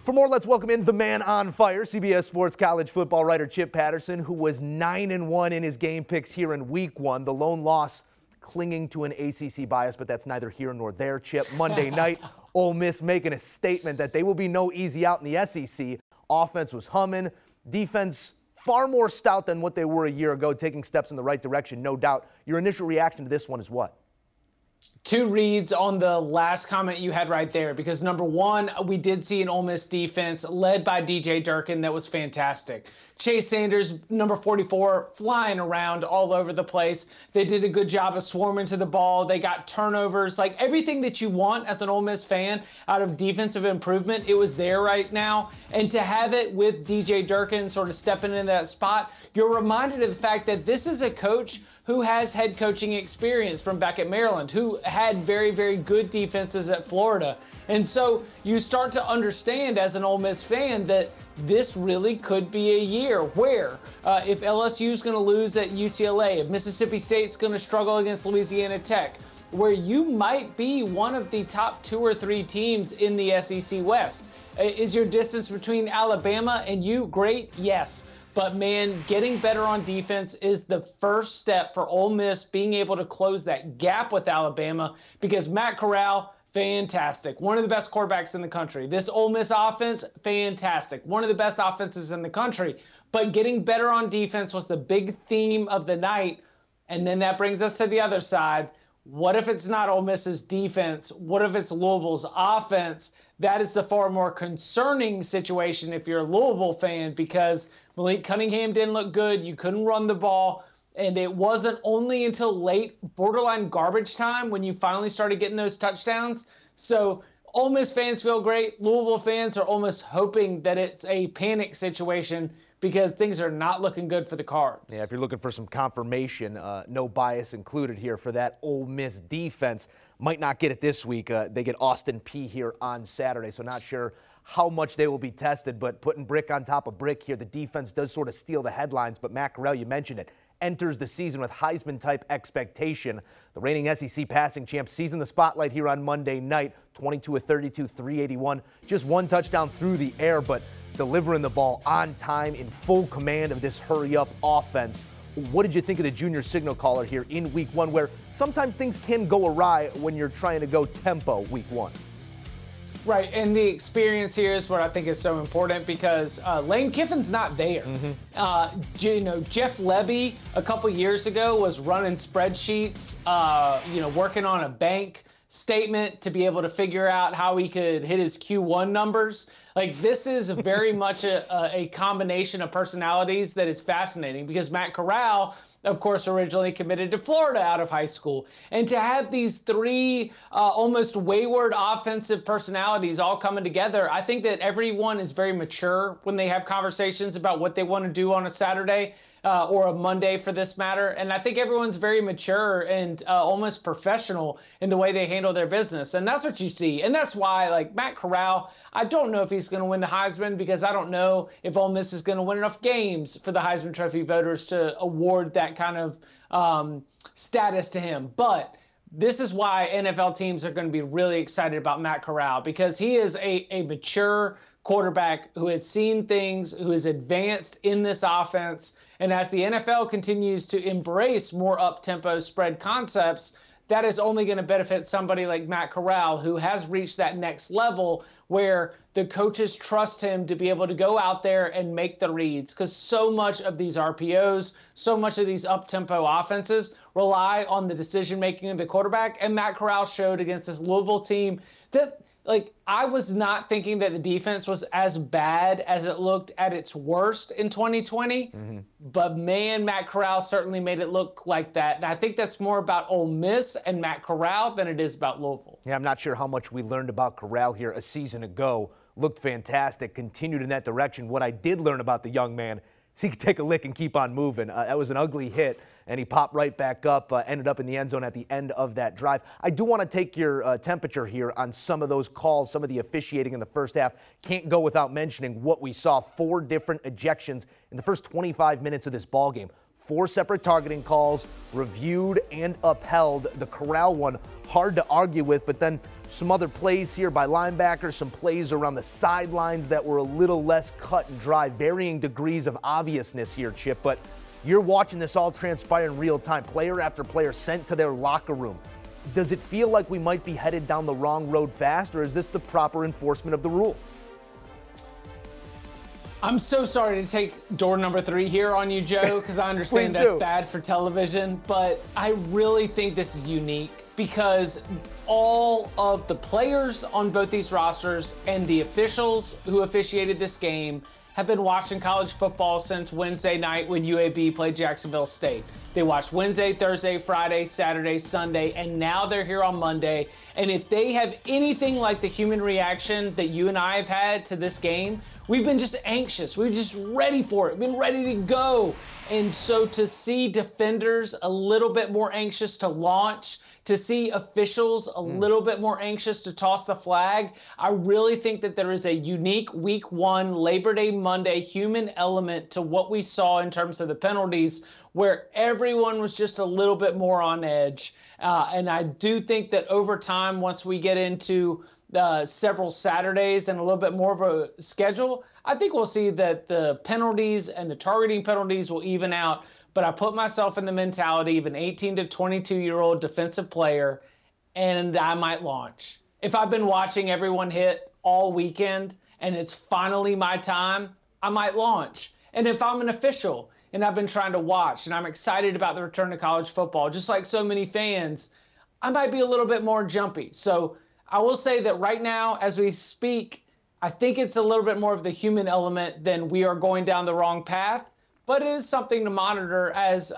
For more, let's welcome in the man on fire, CBS Sports college football writer Chip Patterson, who was 9-1 in his game picks here in week one. The lone loss clinging to an ACC bias, but that's neither here nor there, Chip. Monday night, Ole Miss making a statement that they will be no easy out in the SEC. Offense was humming. Defense far more stout than what they were a year ago, taking steps in the right direction, no doubt. Your initial reaction to this one is what? Two reads on the last comment you had right there, because number one, we did see an Ole Miss defense led by DJ Durkin that was fantastic. Chase Sanders, number 44, flying around all over the place. They did a good job of swarming to the ball. They got turnovers, like everything that you want as an Ole Miss fan out of defensive improvement, it was there right now. And to have it with DJ Durkin sort of stepping into that spot, you're reminded of the fact that this is a coach who has head coaching experience from back at Maryland, who had very, very good defenses at Florida. And so you start to understand as an Ole Miss fan that this really could be a year where if LSU is going to lose at UCLA, if Mississippi State's going to struggle against Louisiana Tech, where you might be one of the top 2 or 3 teams in the SEC West. Is your distance between Alabama and you great? Yes. But, man, getting better on defense is the first step for Ole Miss being able to close that gap with Alabama, because Matt Corral, fantastic. One of the best quarterbacks in the country. This Ole Miss offense, fantastic. One of the best offenses in the country. But getting better on defense was the big theme of the night. And then that brings us to the other side. What if it's not Ole Miss's defense? What if it's Louisville's offense? That is the far more concerning situation if you're a Louisville fan, because Malik Cunningham didn't look good. You couldn't run the ball. And it wasn't only until late, borderline garbage time, when you finally started getting those touchdowns. So Ole Miss fans feel great. Louisville fans are almost hoping that it's a panic situation, because things are not looking good for the Cards. Yeah, if you're looking for some confirmation, no bias included here for that Ole Miss defense. Might not get it this week. They get Austin Peay here on Saturday, so not sure how much they will be tested, but putting brick on top of brick here, the defense does sort of steal the headlines. But Matt Corral, you mentioned it, enters the season with Heisman-type expectation. The reigning SEC passing champ sees in the spotlight here on Monday night, 22 of 32, 381, just one touchdown through the air, but delivering the ball on time, in full command of this hurry-up offense. What did you think of the junior signal caller here in week one, where sometimes things can go awry when you're trying to go tempo week one? Right, and the experience here is what I think is so important, because Lane Kiffin's not there. Jeff Lebby a couple years ago was running spreadsheets, working on a bank statement to be able to figure out how he could hit his Q1 numbers. Like, this is very much a combination of personalities that is fascinating, because Matt Corral, of course, originally committed to Florida out of high school. And to have these 3 almost wayward offensive personalities all coming together, I think that everyone is very mature when they have conversations about what they want to do on a Saturday or a Monday for this matter. And I think everyone's very mature and almost professional in the way they handle their business. And that's what you see. And that's why, like, Matt Corral, I don't know if he's going to win the Heisman, because I don't know if Ole Miss is going to win enough games for the Heisman Trophy voters to award that kind of status to him. But this is why NFL teams are going to be really excited about Matt Corral, because he is a mature quarterback who has seen things, who is advanced in this offense. And as the NFL continues to embrace more up-tempo spread concepts, that is only going to benefit somebody like Matt Corral, who has reached that next level where the coaches trust him to be able to go out there and make the reads. Because so much of these RPOs, so much of these up-tempo offenses rely on the decision-making of the quarterback. And Matt Corral showed against this Louisville team that, like, I was not thinking that the defense was as bad as it looked at its worst in 2020. But, man, Matt Corral certainly made it look like that. And I think that's more about Ole Miss and Matt Corral than it is about Louisville. Yeah, I'm not sure how much we learned about Corral here a season ago. Looked fantastic, continued in that direction. What I did learn about the young man is he could take a lick and keep on moving. That was an ugly hit, and he popped right back up, ended up in the end zone at the end of that drive. I do want to take your temperature here on some of those calls, some of the officiating in the first half. Can't go without mentioning what we saw. 4 different ejections in the first 25 minutes of this ballgame. 4 separate targeting calls, reviewed and upheld. The Corral one, hard to argue with, but then some other plays here by linebackers, some plays around the sidelines that were a little less cut and dry, varying degrees of obviousness here, Chip. But you're watching this all transpire in real time, player after player sent to their locker room. Does it feel like we might be headed down the wrong road fast, or is this the proper enforcement of the rule? I'm so sorry to take door number 3 here on you, Joe, because I understand that's bad for television, but I really think this is unique because all of the players on both these rosters and the officials who officiated this game have been watching college football since Wednesday night when UAB played Jacksonville State. They watched Wednesday, Thursday, Friday, Saturday, Sunday, and now they're here on Monday. And if they have anything like the human reaction that you and I have had to this game, we've been just anxious. We're just ready for it. We've been ready to go. And so to see defenders a little bit more anxious to launch, to see officials a little bit more anxious to toss the flag, I really think that there is a unique Week 1 Labor Day Monday human element to what we saw in terms of the penalties, where everyone was just a little bit more on edge. And I do think that over time, once we get into several Saturdays and a little bit more of a schedule, I think we'll see that the penalties and the targeting penalties will even out. But I put myself in the mentality of an 18 to 22-year-old defensive player, and I might launch. If I've been watching everyone hit all weekend and it's finally my time, I might launch. And if I'm an official and I've been trying to watch and I'm excited about the return to college football, just like so many fans, I might be a little bit more jumpy. So I will say that right now, as we speak, I think it's a little bit more of the human element than we are going down the wrong path. But it is something to monitor as,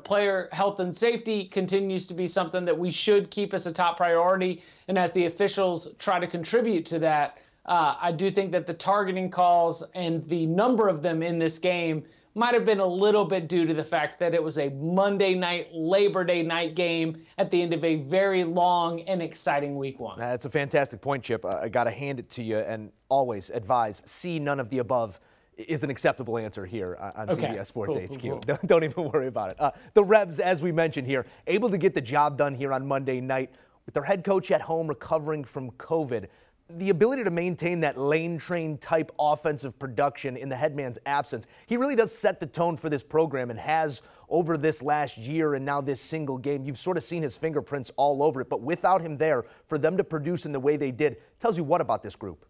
player health and safety continues to be something that we should keep as a top priority. And as the officials try to contribute to that, I do think that the targeting calls and the number of them in this game might have been a little bit due to the fact that it was a Monday night, Labor Day night game at the end of a very long and exciting Week 1. That's a fantastic point, Chip. I got to hand it to you and always advise, see none of the above is an acceptable answer here on CBS Sports HQ. Cool. Don't even worry about it. The Rebs, as we mentioned here, able to get the job done here on Monday night with their head coach at home recovering from COVID. The ability to maintain that lane train type offensive production in the headman's absence, he really does set the tone for this program and has over this last year and now this single game. You've sort of seen his fingerprints all over it, but without him there, for them to produce in the way they did, tells you what about this group?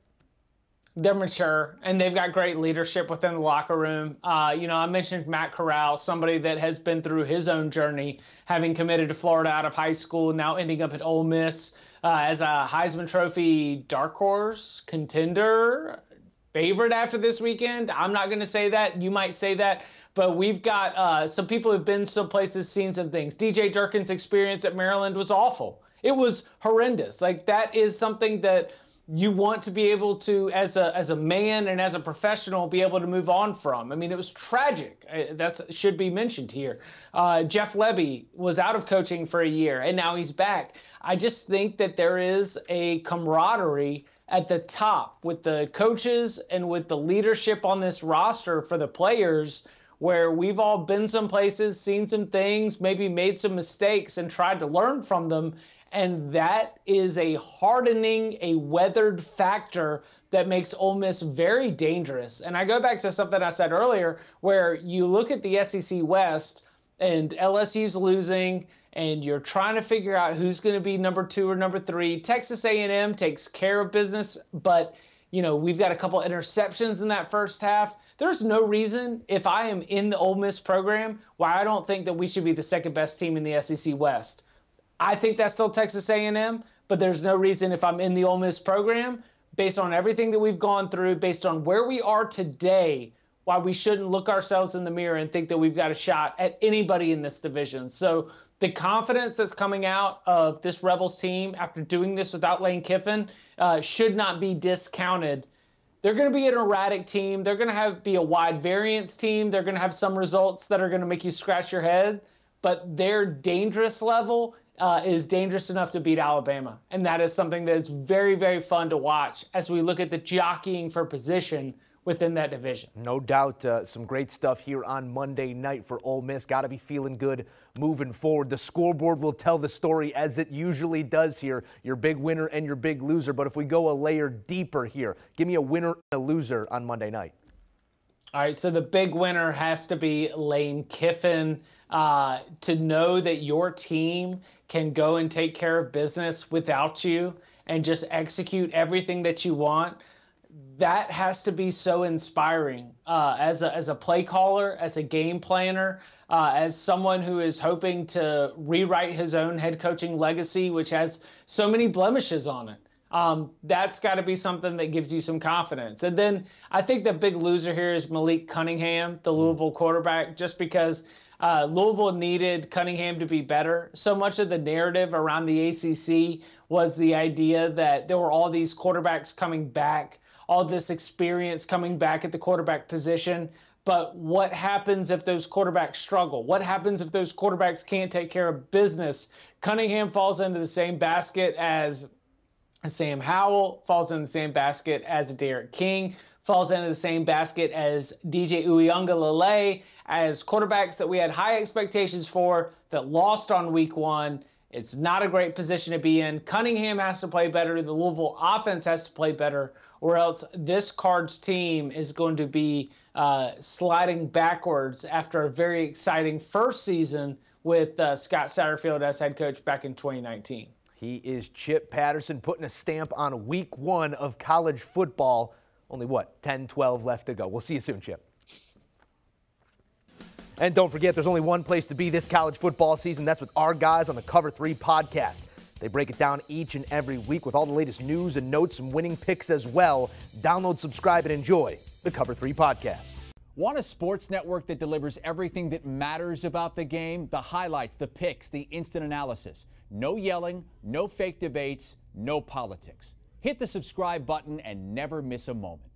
They're mature, and they've got great leadership within the locker room. I mentioned Matt Corral, somebody that has been through his own journey, having committed to Florida out of high school, now ending up at Ole Miss as a Heisman Trophy dark horse contender, favorite after this weekend. I'm not going to say that. You might say that. But we've got some people who've been some places, seen some things. DJ Durkin's experience at Maryland was awful. It was horrendous. Like, that is something that you want to be able to, as a man and as a professional, be able to move on from. I mean, it was tragic. That should be mentioned here. Jeff Lebby was out of coaching for a year, and now he's back. I just think that there is a camaraderie at the top with the coaches and with the leadership on this roster for the players, where we've all been some places, seen some things, maybe made some mistakes and tried to learn from them. And that is a hardening, a weathered factor that makes Ole Miss very dangerous. And I go back to something I said earlier, where you look at the SEC West and LSU's losing, and you're trying to figure out who's going to be number 2 or number 3. Texas A&M takes care of business, but we've got a couple interceptions in that first half. There's no reason, if I am in the Ole Miss program, why I don't think that we should be the second best team in the SEC West. I think that's still Texas A&M, but there's no reason, if I'm in the Ole Miss program, based on everything that we've gone through, based on where we are today, why we shouldn't look ourselves in the mirror and think that we've got a shot at anybody in this division. So the confidence that's coming out of this Rebels team after doing this without Lane Kiffin should not be discounted. They're going to be an erratic team. They're going to be a wide variance team. They're going to have some results that are going to make you scratch your head, but their dangerous level is dangerous enough to beat Alabama. And that is something that is very, very fun to watch as we look at the jockeying for position within that division. No doubt, some great stuff here on Monday night for Ole Miss. Got to be feeling good moving forward. The scoreboard will tell the story as it usually does here, your big winner and your big loser. But if we go a layer deeper here, give me a winner and a loser on Monday night. All right, so the big winner has to be Lane Kiffin. To know that your team can go and take care of business without you and just execute everything that you want, that has to be so inspiring as a play caller, as a game planner, as someone who is hoping to rewrite his own head coaching legacy, which has so many blemishes on it. That's got to be something that gives you some confidence. And then I think the big loser here is Malik Cunningham, the Louisville quarterback, just because Louisville needed Cunningham to be better. So much of the narrative around the ACC was the idea that there were all these quarterbacks coming back, all this experience coming back at the quarterback position. But what happens if those quarterbacks struggle? What happens if those quarterbacks can't take care of business? Cunningham falls into the same basket as Sam Howell, falls in the same basket as Derek King, falls into the same basket as DJ Uiagalelei, as quarterbacks that we had high expectations for that lost on week one. It's not a great position to be in. Cunningham has to play better. The Louisville offense has to play better, or else this Cards team is going to be sliding backwards after a very exciting first season with Scott Satterfield as head coach back in 2019. He is Chip Patterson putting a stamp on week one of college football. Only, 10, 12 left to go. We'll see you soon, Chip. And don't forget, there's only one place to be this college football season. That's with our guys on the Cover 3 podcast. They break it down each and every week with all the latest news and notes and winning picks as well. Download, subscribe, and enjoy the Cover 3 podcast. Want a sports network that delivers everything that matters about the game? The highlights, the picks, the instant analysis. No yelling, no fake debates, no politics. Hit the subscribe button and never miss a moment.